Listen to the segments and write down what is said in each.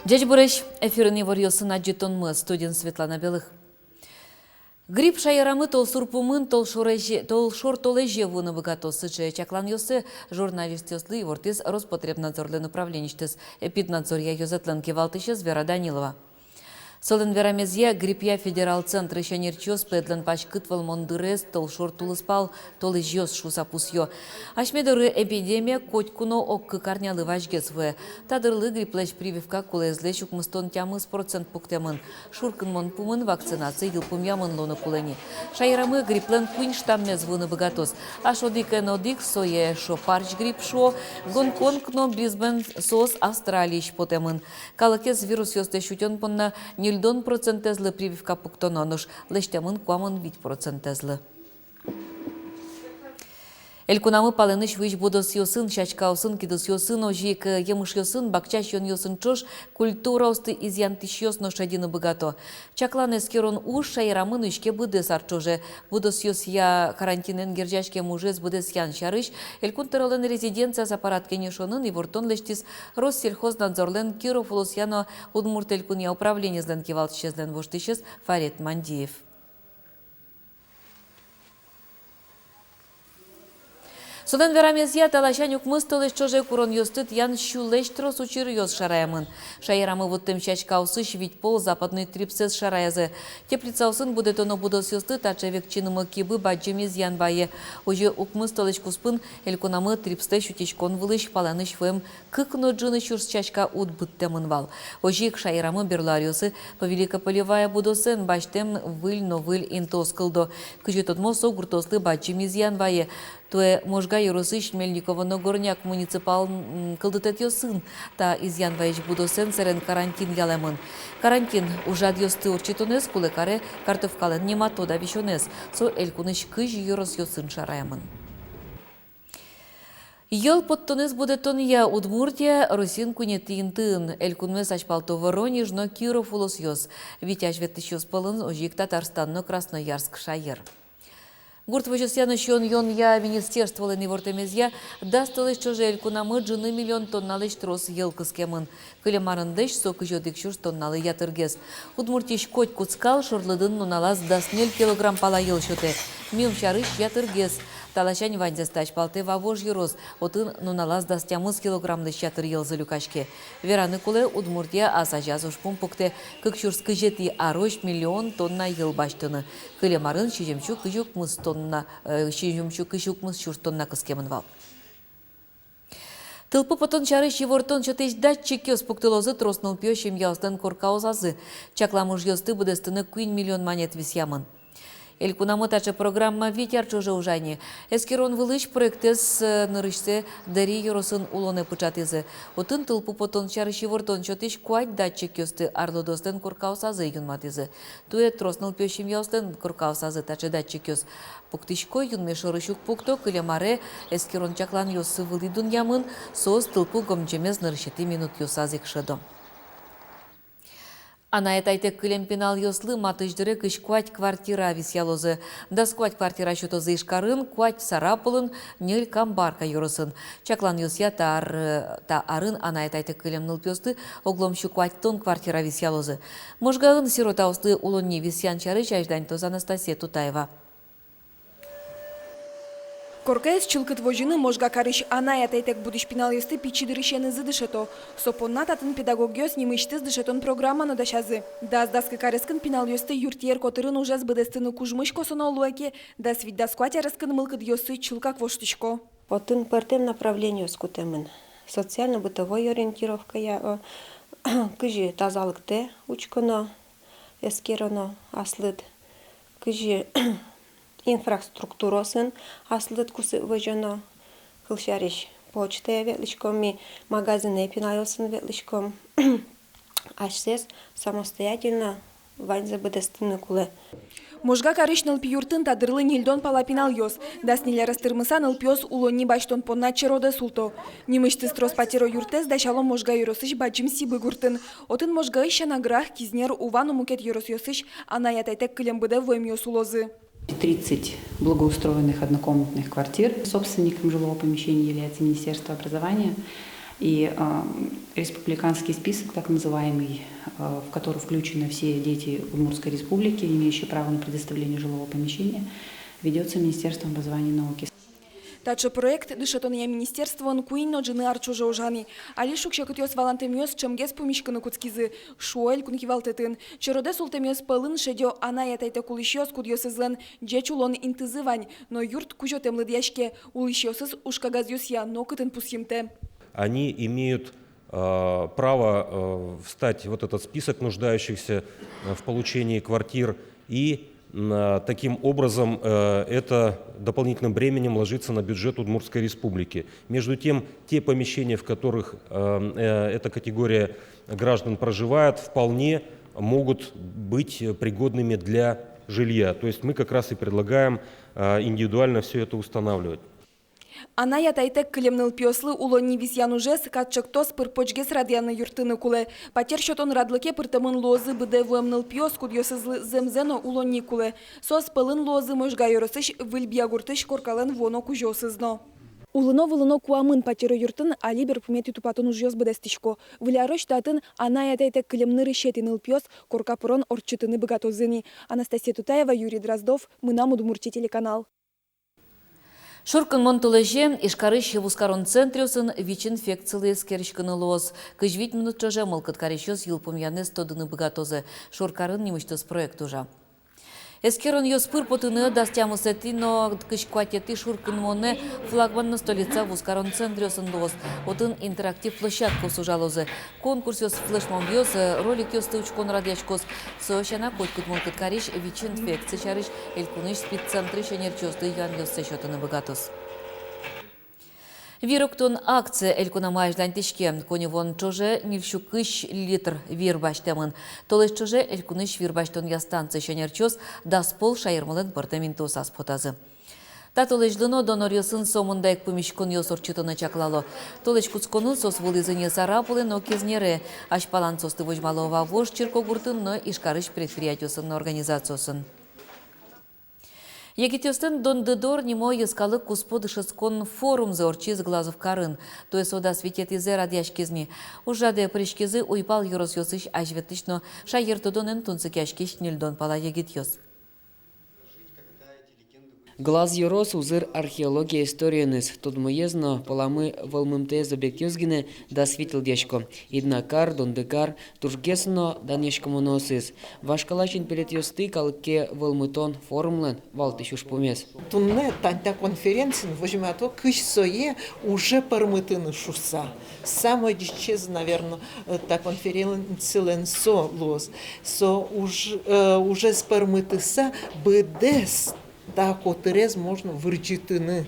Дядь Борщ, эфирный варьосы на жетон мы, студент Светлана Белых. Гриб шайрамы тол сурпумын тол шор толеже вуны богатосы чаклан йосы журналист йослы и вортис Роспотребнадзорный управленчтес эпиднадзорья йозатлан кевалтыше Звера Данилова. Солен верамезья грипья федерал центр еще нерчёс педлен пачкытвал мондырес тол шор тулыспал тол ижёс шусапусьё. Ашмедыры эпидемия котькуно оккы карнялы важгесвы. Тадырлы гриплэш прививка кулезлэш укмыстон тямыз процент пуктемын. Шуркын мон пумын вакцинация юлпум ямын лоны кулени. Шайрамы гриплен куин штаммез вуны богатос. Ашодик энодик сое шо парч грип шо. Гонконг но Брисбен сос Австралийш потемын. Калакез вирус ёсте шутён понна Нильдон процентезлы прививка пуктононыш, лештемын куамын 8%. Элькунамы паленыш вич будос йосын, шачкаусын, кидос йосын, ожик емыш йосын, бакчаш йон йосын чош, культура осты изян тиш но шадины богато. Чаклан эскерон уж шайрамын ишке быдес арчоже. Будос йос я карантинен гержашке мужес быдес ян шарыш. Элькун тырылын резиденция аппарат кенешонын и вортон лештис Россельхознадзорлен Киров Улусьяно Удмурт элькун я управление сден кевалтчезден воштышес Фарет Мандиев. Содан верамезья талашанюк мыстылыш чоже курон йостыт ян щулеш трос учир йос шараямын. Шайрамы вот тем чачкаусы вить пол западный трипсес шараязы. Теплица усын будет оно будос йостыт, а чевек чинымы кибы баджемез ян бае. Уже укмыстылыш куспын элькунамы трипсте шутичкон вылыш паланыш вэм кыкно джины чурс чачка ут быттемын вал. Уже к шайрамы берлариосы по великополевая будосен баштем выль но выль интос кылдо. Кыжетот мосо гуртослы баджемез ян бае. Туе можга Юросыш Мельниково горняк муниципал кылдытет йосын, та изян ваич будосен серен карантин ялемын. Карантин ужад йосты урчитонес кулекаре картовкален нематода вишонес, со элькуныш кыж юрос йосын шараемын. Йол подтонес будет тон я Удмуртия, Русин кунетин тын, элькунмес ачпалто Воронеж, но Киров улос йос. Витяж ветыщос полын ожик Татарстан, но Красноярск шайер. Гурт вожесяны щон йон я министерство лени вортемезья дастылыш чожель кунамы джины миллион тонналыш трос елкыскемын. Кылемарындыш сокы жодик шуш тонналы ятыргес. Удмуртиш коть куцкал шорлыдын нуналаз даснель килограмм пала ел шоте. Мим чарыш ятыргес. Талашань ваньзес тач палте вавож ерос. Отын нуналаз дастямыз килограммдыш ятыр ел залюкашке. Вераны куле Удмуртия асажаз ушпум пукте. Кыкшурскы жети арош миллион тонна ел баштыны. Кылемарын шижемчу кыжук мыс тонна, шижемчу кыжук мыс шуш тонна кыскемын вал. Тылпы потон чары шивортон чотеш датчик ёс пуктылозы троснул пьёщим яустен коркаузазы. Чакламуж ёсты будестыны куин миллион монет висямын. Элькунамы тача программа витяр чуже ужайни. Эскерон вылыш проектес нырышсе дари юросын улоны пычатызы. Отын тылпы потон чары шивортон чотеш куать датчик ёсты арлодостен коркаузазы юнматызы. Туе троснул пьёщим яустен коркаузазы тача датчик ёс. Пуктышко юнме шорышук пукто кылемаре эскерон чаклан ёсы вылидун ямын сос тылпу гомчемез нырышети минут ёсазик шедом. Ана этайтек кылем пенал йослы матыждыры кыш куать квартира висялозы. Да скуать квартира шутозы ишкарын, куать сарапылын, нель камбарка юросын. Чаклан йосья та арын ана этайтек кылем нылпёсты, огломщу куать тон квартира висялозы. Можгағын сирота услы улонни висян чары чайждань тоз Анастасия Тутаева. Коркаес чылкыт вожины можга карыш ана ятайтек будиш пинал ёсты пичидырышены зыдышето. Сопонна татын педагогиос немыштыз дышетон программа надашазы. Да сдаскы карыскын пинал ёсты юртиер котырын ужас быдестыны кужмыш косоно луэке, да свит да скватя раскын мылкыт ёсы чылкак воштышко. Отын пертем направлению скутемын. Социально-бытовой ориентировка я кыжи тазалыкте учконо, эскероно аслыт, кыжи инфраструктуросын аслыт кусы выжено кылшариш почта ветличком магазины пинайосын ветличком ашсес самостоятельно ваньза быдестыны куле. Можга карыш нылпи юртын тадырлы нильдон пала пинал ёс. Да снеля растырмыса нылпёс улонни баштон понна черода султо. Немышты строс патеро юртес да шало можга юросыш баджим сибы гуртын. Отын можга ища награх кизнерувану мукет юрос ёсыш, ана ятайтек кылем быда войм ёсулозы. 30 благоустроенных однокомнатных квартир. Собственником жилого помещения является Министерство образования. И республиканский список, так называемый, в который включены все дети Удмуртской республики, имеющие право на предоставление жилого помещения, ведется Министерством образования и науки. Таче проект дышатония министерствон куинно джины арчужа ужани. Али шукшакутёс валантемиос чемгес помишканы куцкизы. Шуэль кункивалтетын. Чероде султемиос пылын шедё ана ятайта кулышёс кудьёсызлен. Джечулон интызывань. Но юрт кужотем лыдяшке. Улышёсыз ушкагазюсья нокытын пусьемте. Они имеют право встать в вот этот список нуждающихся в получении квартир, и таким образом это дополнительным бременем ложится на бюджет Удмуртской республики. Между тем, те помещения, в которых эта категория граждан проживает, вполне могут быть пригодными для жилья. То есть мы как раз и предлагаем индивидуально все это устанавливать. Ана ятайтек клемныл пёслы улонни висьянужес катчыктос пырпочгес радианы юртыны куле. Патер шотон радлыке пыртымын лозы быде вымныл пёс кудьёсызлы земзено улонни куле. Сос пылын лозы можга йорысыш выльбьягуртыш коркален воно кужёсызно. Улыно-вылыно куамын патеры юртын алибер пумети тупатын ужёс быдастичко. Вылярыш татын ана ятайтек клемны рышетиныл пёс коркапурон орчытыны богатозыни. Анастасия Тутаева, Юрий Дроздов, Мынам Удмуртия телеканал. Шуркын монтулеже ишкарыш вускарон центриусын ВИЧ-инфекциялы скерчканы лоз. Кыжвить минут чоже мылкыт карещёс юлпум янес тодыны богатозы. Шуркарын немыштыз проект уже. Эскерон йоспыр потыны дастямы сетино кышкватеты шуркын моне флагманны столица вускарон центриусын лоз. Отын интерактив площадку сужалозы. Конкурс ёс флешмон ёс ролик ёсты учкон радиачкос. Соощана коткут мылкыт кариш ВИЧ-инфекция чарыш элькуныш спеццентры шенерчёсты ян ёсты шотыны богатоз. Вируктон акция элькуна майждан тишке. Коневон чоже нильшукыш литр вирбаштамын. Толеш чоже элькуныш вирбаштон ястанцы шенерчос даспол шайырмылын портаментос аспотазы. Та толеш дыно донорьосын сомындайк помишкон йосорчытыны чаклало. Толеш куцконын сос вылызыне сарапулы, но кезнере. Ашпалан состы вожмалова вож чиркогуртын, но ишкарыш предприятиосын организациясын. Егетёстын дондыдор нимо ескалык кусподышыскон форум заорчиз глазов карын. То есть ода светет изе радяшкизни. Ужаде пришкизы уйпал юрос ёсыш ажветышно шайыртудонын тунцыкяшкиш нильдон пала егетёс. Глаз юрос узыр археология историяны тодмоезно поламы волмымтез объективзгине да светил дешко. Иднакар, дондыкар, туржгесно данешкомоносыз. Вашкалачин перед ёсты калке волмытон форумлен валтышуш помес. Тунне танта конференцию возьмато кышсое уже пармытыны шуса. Самое дичез, наверное, та конференция со лоз. Со уже с пармытыса бедес. Так вот, терез можно вырчитыны.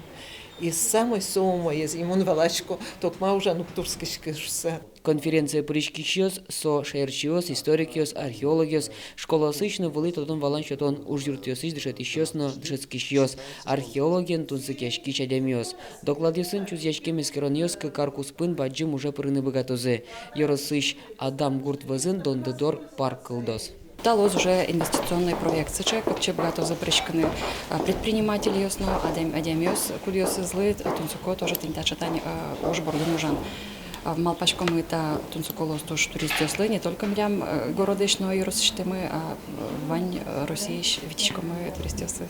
И самой сома есть имон валачко, токма уже нуктурскишки шуса. Конференция пришкищёс, со шерчиос, историкиос, археологиос, школа сычно вылы тотон валанчотон уж юртиосыч дышетищёсно, дышетскищёс, археологен тунцыкяшки чадямиос. Докладёсын чузяшкем эскероньёс каркуспын баджим уже прыны богатозе. Йоросыч Адам Гуртвазын дондедор парк кылдос. Талоз уже инвестиционный проект. Сыче, как че богато запрещены предприниматели ясно, адемиос, кудиос злы, тунцуко тоже тинтачатань уж бордомужан. Малпачко мы та тунцуколос тоже туристиослы, не только мрям городыш, но и росштемы, а вань Россииш, витичко мы туристиослы.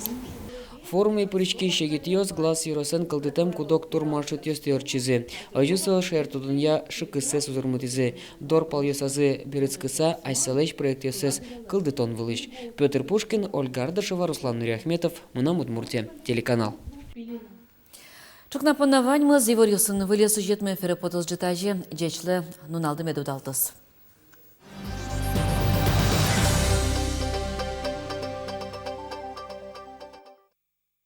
Форумы пурички шегетиос глаз юросен калдытем кудок тур маршрут ёстиорчизе. Ажусо шертудунья шыкысе сузурмутизе. Дор пал ёсазы берецкыса айсалеш проект ёсес калдытон вылыш. Петр Пушкин, Ольга Ардашева, Руслан Нуряхметов, Мынам Удмуртия, телеканал. Чукнапынавань мы зивор ёсын вылесу жетме ферепотыз житажи, жечле нуналды медудалтыз.